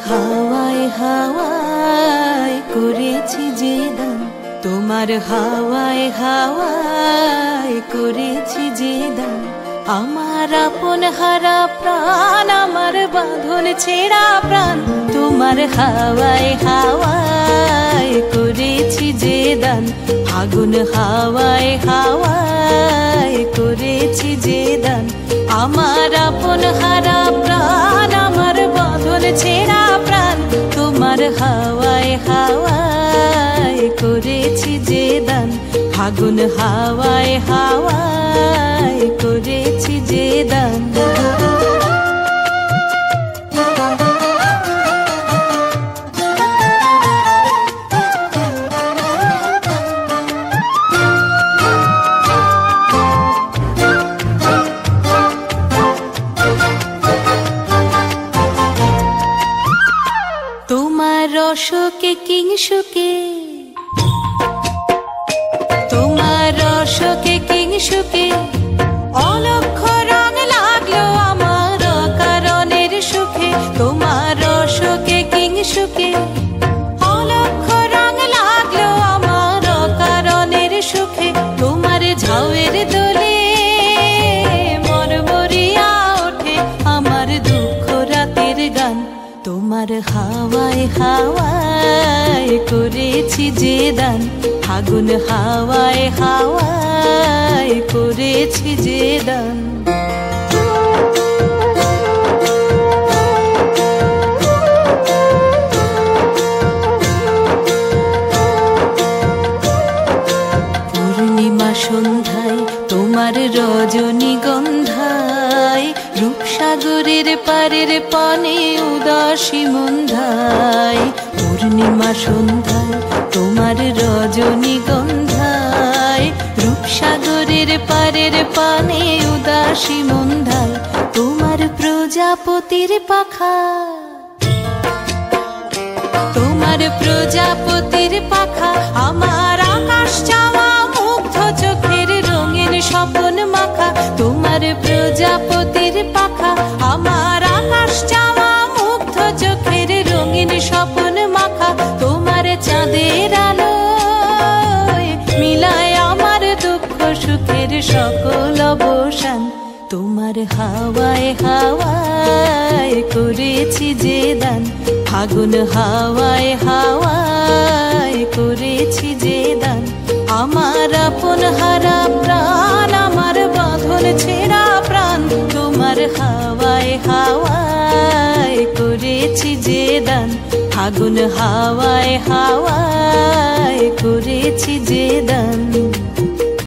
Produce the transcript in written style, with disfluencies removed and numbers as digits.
হাওয়ায় হাওয়ায় করেছি যে দান, তোমার হাওয়ায় হাওয়ায় করেছি যে দান। আমার আপন হারা প্রাণ, আমার বাঁধন ছেঁড়া প্রাণ, তোমার হাওয়ায় হাওয়ায় করেছি যে দান। আগুন হাওয়ায় হাওয়ায় করেছি যে দান। আমার আপন হারা প্রাণ, আমার বাঁধন ছেঁড়া প্রাণ, তোমার হাওয়ায় হাওয়ায় করেছি যে দান। আগুন হাওয়ায় হাওয়ায় করেছি যে দান। তোমার রসকে কিংসুকে, তোমার রসকে কিংসুকে অলক্ষ রং লাগলো আমার কারণের সুখে। তোমার রসকে কিংসুকে অলক্ষ রং লাগলো আমার কারণের সুখে। তোমার ঝাউয়ের দোলে মরমরিয়া ওঠে আমার দুঃখ রাতের গান। তোমার হাওয়ায় হাওয়ায় করেছি যে দান। আগুন হাওয়ায় হাওয়ায় করেছি যে দান। পূর্ণিমা সন্ধ্যায় তোমার রজনীগন্ধায়, রূপসাগরের পারের পানে উদাসী মন্ধায়। পূর্ণিমা সন্ধ্যায় তোমার রজনীগন্ধায়, রূপসাগরের পারের পানে উদাসী মন্ধায়। তোমার প্রজাপতির পাখা, তোমার প্রজাপতির পাখা আমার আকাশ চাওয়া মুগ্ধ চোখের রঙিন স্বপন মাখা। তোমার প্রজাপতির পাখা আমার আকাশ চাওয়া মুগ্ধ চোখের রঙিন স্বপন মাখা। তোমার চাঁদের আলোয় মিলায় আমার দুঃখ সুখের সকল অবসান। তোমার হাওয়ায় হাওয়ায় করেছি যে দান। আগুন হাওয়ায় হাওয়ায় করেছি যে দান। আমার আপন হারা প্রাণ, আমার বাঁধন ছেঁড়া প্রাণ, তোমার হাওয়ায় হাওয়ায় করেছি যে দান। আগুন হাওয়ায় হাওয়ায় করেছি যে দান।